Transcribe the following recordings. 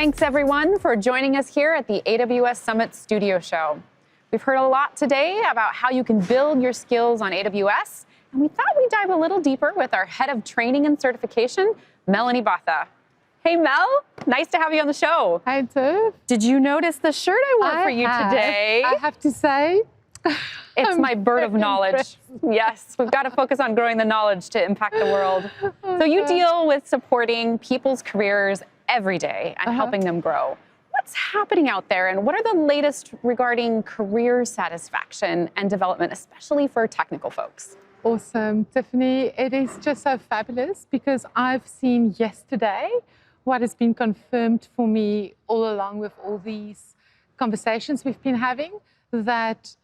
Thanks, everyone, for joining us here at the AWS Summit Studio Show. We've heard a lot today about how you can build your skills on AWS, and we thought we'd dive a little deeper with our Head of Training and Certification, Melanie Botha. Hey, Mel, nice to have you on the show. Hi, Tiff. Did you notice the shirt I wore for you today? I have to say, it's my bird of knowledge. Yes, we've got to focus on growing the knowledge to impact the world. So you deal with supporting people's careers every day and helping them grow. What's happening out there, and what are the latest regarding career satisfaction and development, especially for technical folks? Awesome, Tiffany. It is just so fabulous because I've seen yesterday what has been confirmed for me all along with all these conversations we've been having, that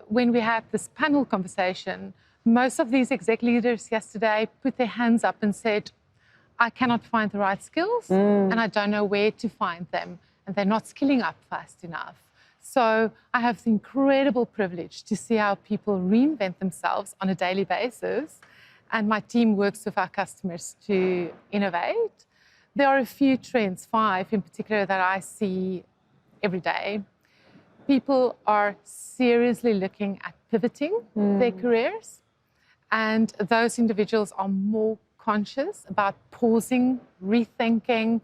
when we had this panel conversation, most of these exec leaders yesterday put their hands up and said, I cannot find the right skills and I don't know where to find them, and they're not skilling up fast enough. So I have the incredible privilege to see how people reinvent themselves on a daily basis, and my team works with our customers to innovate. There are a few trends, 5 in particular, that I see every day. People are seriously looking at pivoting their careers, and those individuals are more conscious about pausing, rethinking,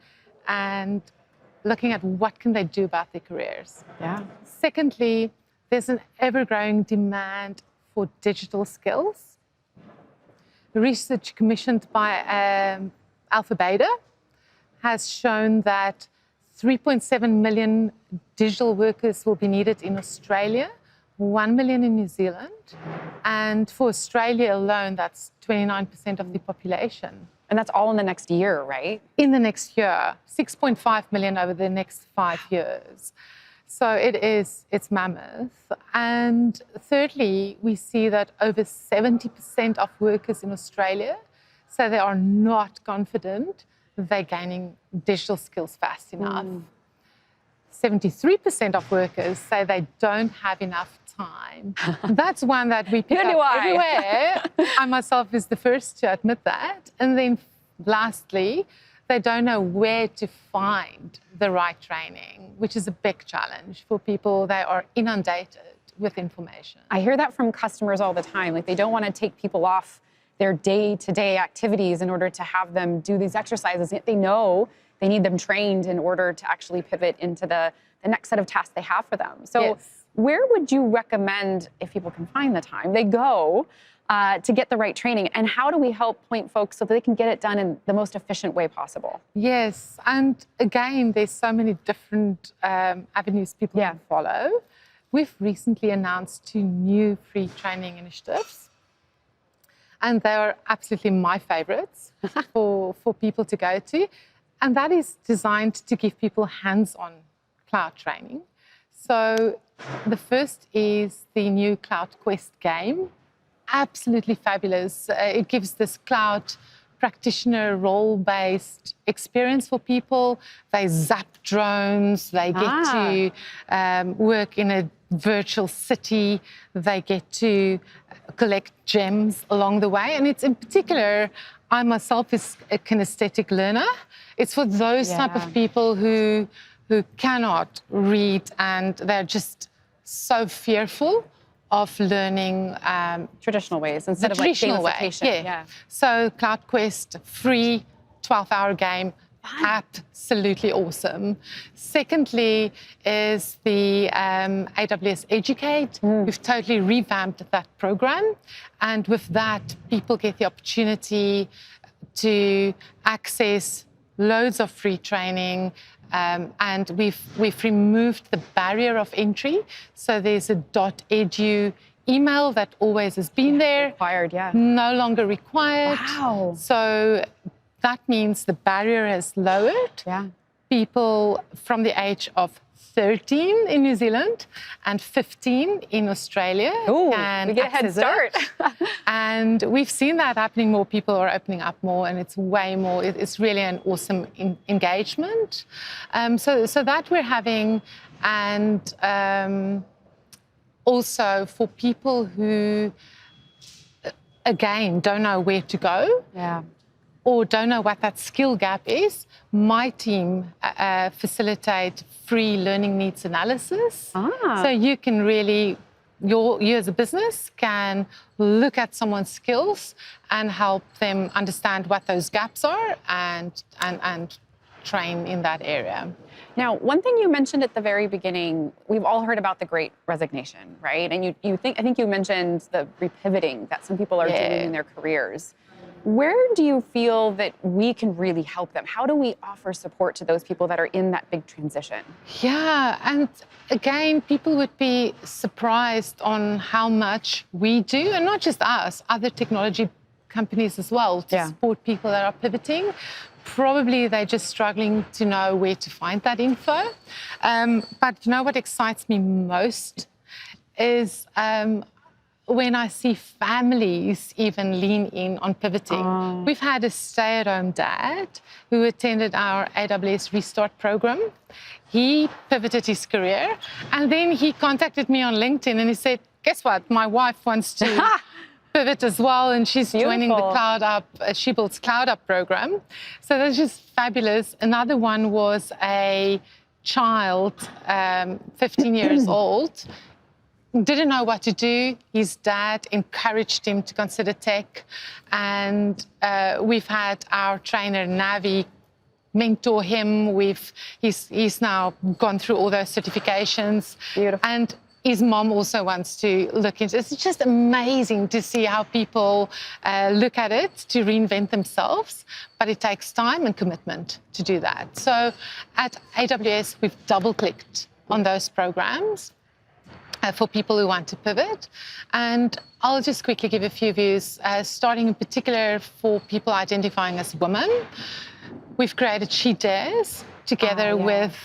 and looking at what can they do about their careers. Yeah. Secondly, there's an ever-growing demand for digital skills. The research commissioned by Alpha Beta has shown that 3.7 million digital workers will be needed in Australia, 1 million in New Zealand, and for Australia alone, that's 29% of the population. And that's all in the next year, right? In the next year, 6.5 million over the next 5 years. So it's mammoth. And thirdly, we see that over 70% of workers in Australia say they are not confident they're gaining digital skills fast enough. 73% of workers say they don't have enough time. That's one that we pick up everywhere. I myself is the first to admit that. And then lastly, they don't know where to find the right training, which is a big challenge for people. They are inundated with information. I hear that from customers all the time. Like, they don't want to take people off their day-to-day activities in order to have them do these exercises. Yet they know they need them trained in order to actually pivot into the next set of tasks they have for them. So where would you recommend, if people can find the time, they go to get the right training? And how do we help point folks so that they can get it done in the most efficient way possible? Yes, and again, there's so many different avenues people can follow. We've recently announced 2 new free training initiatives, and they are absolutely my favorites for people to go to. And that is designed to give people hands-on cloud training. So the first is the new Cloud Quest game. Absolutely fabulous. It gives this cloud practitioner role-based experience for people. They zap drones, they get to work in a virtual city, they get to collect gems along the way. And it's in particular, I myself is a kinesthetic learner. It's for those type of people who cannot read and they're just so fearful of learning traditional ways instead of like gamification. So Cloud Quest, free 12-hour game, absolutely awesome. Secondly is the AWS Educate. We've totally revamped that program, and with that, people get the opportunity to access loads of free training. And we've removed the barrier of entry. So there's a .edu email that always has been there. Required, no longer required. Wow. So that means the barrier has lowered. People from the age of 13 in New Zealand and 15 in Australia can get a head start. And we've seen that happening more. People are opening up more, and it's way more. It's really an awesome engagement. So that we're having, and also for people who, again, don't know where to go. or don't know what that skill gap is, my team facilitate free learning needs analysis. So you can really, you as a business can look at someone's skills and help them understand what those gaps are and train in that area. Now, one thing you mentioned at the very beginning, we've all heard about the Great Resignation, right? And I think you mentioned the repivoting that some people are doing in their careers. Where do you feel that we can really help them? How do we offer support to those people that are in that big transition? Yeah, and again, people would be surprised on how much we do, and not just us, other technology companies as well, to support people that are pivoting. Probably they're just struggling to know where to find that info. But you know what excites me most is when I see families even lean in on pivoting. We've had a stay-at-home dad who attended our AWS Restart program. He pivoted his career, and then he contacted me on LinkedIn and he said, guess what, my wife wants to pivot as well, and she's joining the Cloud Up, She Builds Cloud Up program. So that's just fabulous. Another one was a child, 15 years old, didn't know what to do. His dad encouraged him to consider tech. And we've had our trainer, Navi, mentor him. He's now gone through all those certifications. Beautiful. And his mom also wants to look into it. It's just amazing to see how people look at it to reinvent themselves, but it takes time and commitment to do that. So at AWS, we've double-clicked on those programs for people who want to pivot. And I'll just quickly give a few views, starting in particular for people identifying as women. We've created She Dares together with,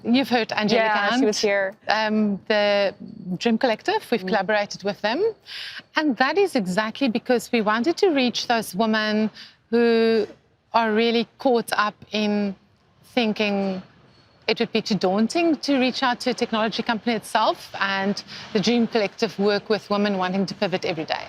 you've heard Angelica Hunt. She was here. The Dream Collective, we've collaborated with them. And that is exactly because we wanted to reach those women who are really caught up in thinking it would be too daunting to reach out to a technology company itself, and the Dream Collective work with women wanting to pivot every day.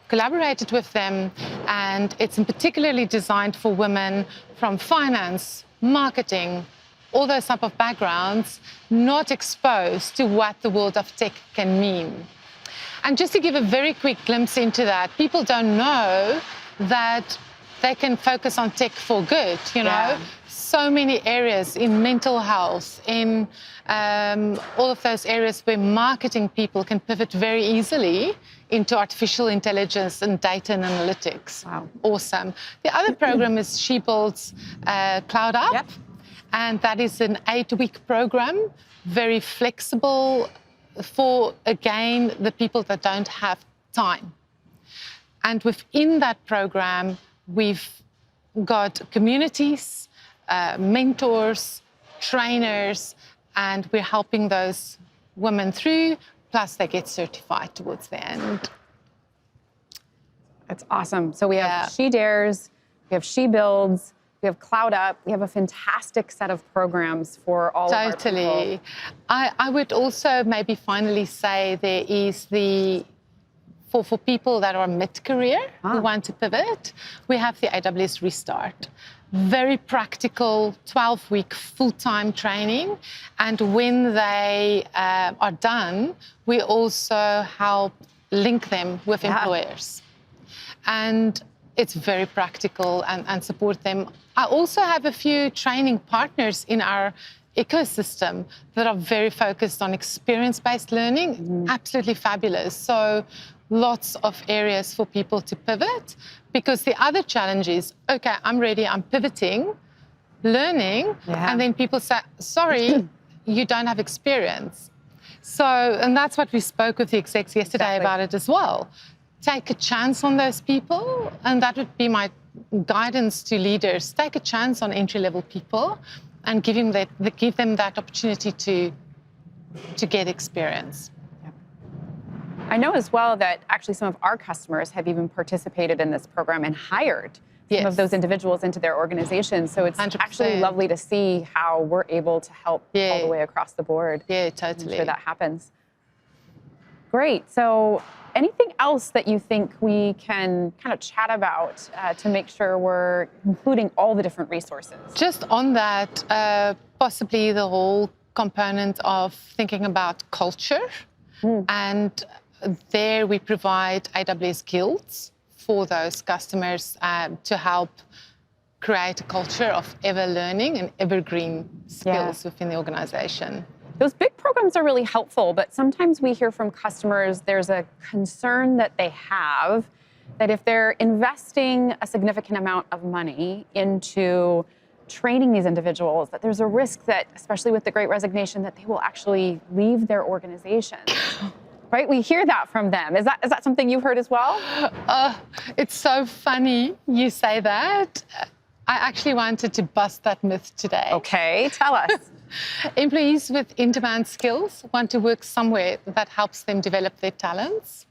Collaborated with them, and it's particularly designed for women from finance, marketing, all those type of backgrounds, not exposed to what the world of tech can mean. And just to give a very quick glimpse into that, people don't know that they can focus on tech for good, you know? So many areas in mental health, in all of those areas where marketing people can pivot very easily into artificial intelligence and data and analytics. Wow. Awesome. The other program is She Builds Cloud Up, and that is an 8-week program, very flexible for, again, the people that don't have time. And within that program, we've got communities, mentors, trainers, and we're helping those women through, plus they get certified towards the end. That's awesome. So we have She Dares, we have She Builds, we have Cloud Up. We have a fantastic set of programs for all of our people. Totally. I would also maybe finally say there is the, for people that are mid-career who want to pivot, we have the AWS Restart. Very practical, 12-week full-time training. And when they are done, we also help link them with employers. And it's very practical and support them. I also have a few training partners in our ecosystem that are very focused on experience-based learning. Absolutely fabulous. So lots of areas for people to pivot, because the other challenge is, okay, I'm ready, I'm pivoting, learning, and then people say, sorry, you don't have experience. So, and that's what we spoke with the execs yesterday about it as well. Take a chance on those people, and that would be my guidance to leaders. Take a chance on entry-level people and give them that opportunity to get experience. I know as well that actually some of our customers have even participated in this program and hired some of those individuals into their organizations. So it's 100%. Actually lovely to see how we're able to help all the way across the board. Yeah, totally. Make sure that happens. Great. So Anything else that you think we can kind of chat about to make sure we're including all the different resources? Just on that, possibly the whole component of thinking about culture. And there we provide AWS Guilds for those customers to help create a culture of ever learning and evergreen skills within the organization. Those big programs are really helpful, but sometimes we hear from customers there's a concern that they have that if they're investing a significant amount of money into training these individuals, that there's a risk that, especially with the Great Resignation, that they will actually leave their organization. Right? We hear that from them. Is that something you've heard as well? It's so funny you say that. I actually wanted to bust that myth today. Okay, tell us. Employees with in-demand skills want to work somewhere that helps them develop their talents.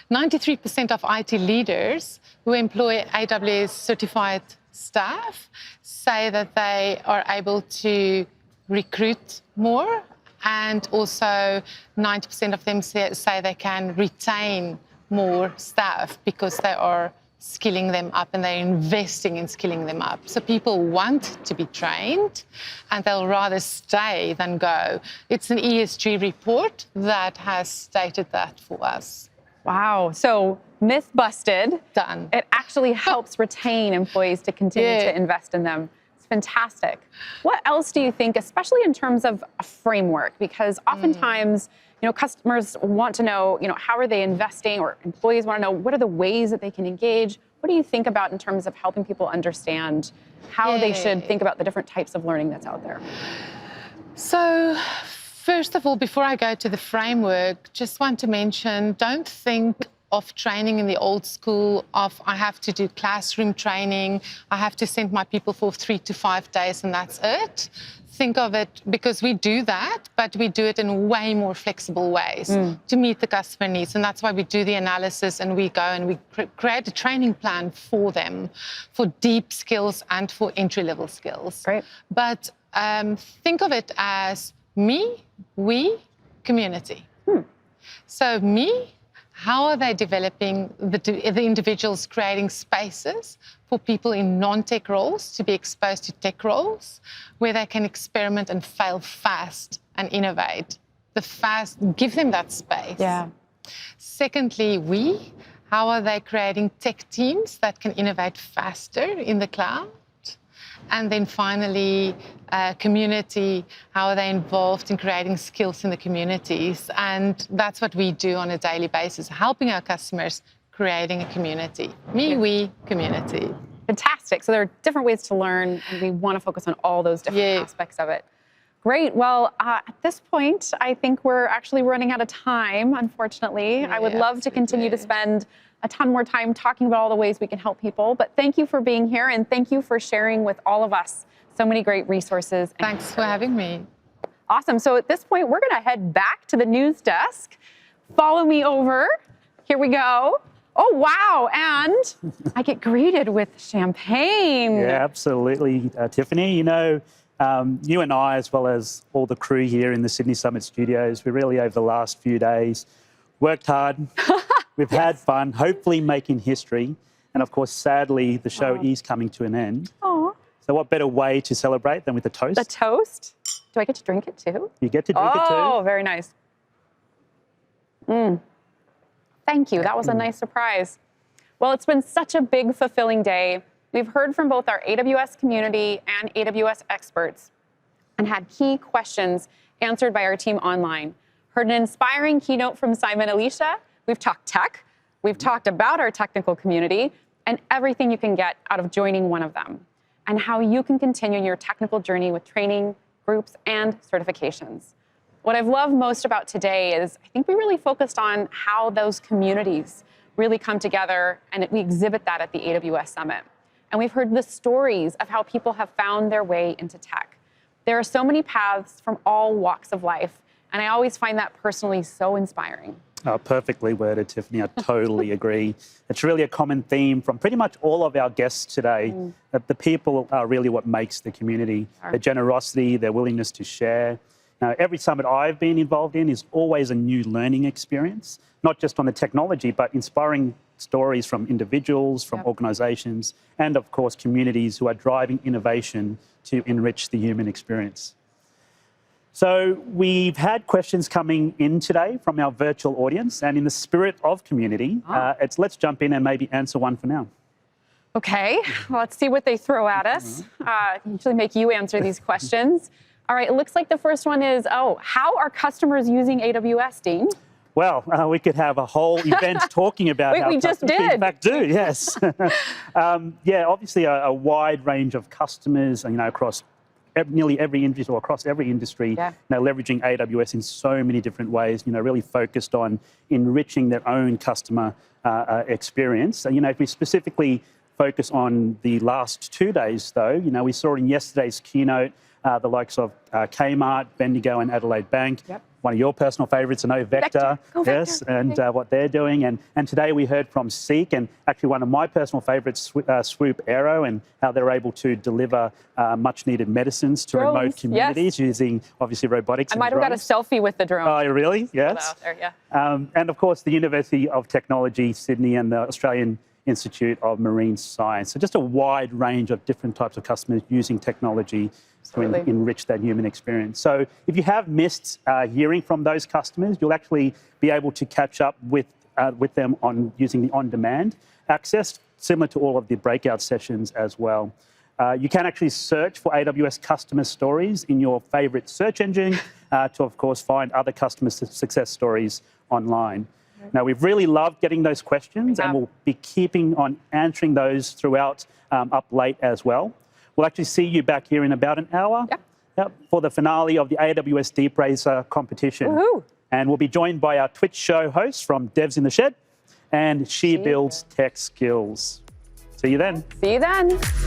93% of IT leaders who employ AWS certified staff say that they are able to recruit more, and also 90% of them say they can retain more staff because they are skilling them up and they're investing in skilling them up. So people want to be trained and they'll rather stay than go. It's an ESG report that has stated that for us. Wow. So myth busted. Done. It actually helps retain employees to continue to invest in them. It's fantastic. What else do you think, especially in terms of a framework? Because oftentimes, customers want to know, how are they investing, or employees want to know what are the ways that they can engage. What do you think about in terms of helping people understand how they should think about the different types of learning that's out there? So, first of all, before I go to the framework, just want to mention, don't think of training in the old school of I have to do classroom training, I have to send my people for 3 to 5 days and that's it. Think of it, because we do that, but we do it in way more flexible ways to meet the customer needs. And that's why we do the analysis and we go and we create a training plan for them, for deep skills and for entry-level skills. Great. But think of it as me, we, community. So me, how are they developing the individuals, creating spaces for people in non-tech roles to be exposed to tech roles where they can experiment and fail fast and innovate? Give them that space. Yeah. Secondly, how are they creating tech teams that can innovate faster in the cloud? And then finally, community, how are they involved in creating skills in the communities? And that's what we do on a daily basis, helping our customers creating a community. Me, we, community. Fantastic. So there are different ways to learn, and we want to focus on all those different aspects of it. Great. Well, at this point, I think we're actually running out of time, unfortunately. I would love to continue to spend a ton more time talking about all the ways we can help people. But thank you for being here, and thank you for sharing with all of us so many great resources. Thanks for having me. Awesome. So at this point, we're going to head back to the news desk. Follow me over. Here we go. Oh, wow. And I get greeted with champagne. Yeah, absolutely, Tiffany. You and I, as well as all the crew here in the Sydney Summit studios, we really, over the last few days, worked hard. We've had fun, hopefully making history. And of course, sadly, the show is coming to an end. Aww. So what better way to celebrate than with a toast? The toast? Do I get to drink it too? You get to drink it too. Oh, very nice. Thank you. That was a nice surprise. Well, it's been such a big, fulfilling day. We've heard from both our AWS community and AWS experts and had key questions answered by our team online. Heard an inspiring keynote from Simon Alicia. We've talked tech. We've talked about our technical community and everything you can get out of joining one of them, and how you can continue your technical journey with training, groups, and certifications. What I've loved most about today is I think we really focused on how those communities really come together, and we exhibit that at the AWS Summit. And we've heard the stories of how people have found their way into tech. There are so many paths from all walks of life, and I always find that personally so inspiring. Oh, perfectly worded, Tiffany. I totally agree. It's really a common theme from pretty much all of our guests today, that the people are really what makes the community. Their generosity, their willingness to share. Now, every summit I've been involved in is always a new learning experience, not just on the technology, but inspiring stories from individuals, from organizations, and of course, communities who are driving innovation to enrich the human experience. So we've had questions coming in today from our virtual audience, and in the spirit of community, let's jump in and maybe answer one for now. Okay, well, let's see what they throw at us. Usually make you answer these questions. All right, it looks like the first one is, how are customers using AWS, Dean? Well, we could have a whole event talking about how we just did. In fact, do, yes. Yeah, obviously a wide range of customers, across nearly every industry or across every industry, leveraging AWS in so many different ways, really focused on enriching their own customer experience. And, if we specifically focus on the last 2 days, though, we saw in yesterday's keynote the likes of Kmart, Bendigo, and Adelaide Bank. One of your personal favourites, I know, Vector, yes, and what they're doing. And today we heard from Seek, and actually one of my personal favourites, Swoop Aero, and how they're able to deliver much-needed medicines to remote communities using, obviously, robotics. I might have got a selfie with the drone. Oh, really? Yes. Out there, and of course, the University of Technology, Sydney, and the Australian Institute of Marine Science. So just a wide range of different types of customers using technology to enrich that human experience. So if you have missed hearing from those customers, you'll actually be able to catch up with them on using the on-demand access, similar to all of the breakout sessions as well. You can actually search for AWS customer stories in your favourite search engine to, of course, find other customer success stories online. Now, we've really loved getting those questions, and we'll be keeping on answering those throughout up late as well. We'll actually see you back here in about an hour for the finale of the AWS Deep Racer competition. And we'll be joined by our Twitch show host from Devs in the Shed, and she builds tech skills. See you then. See you then.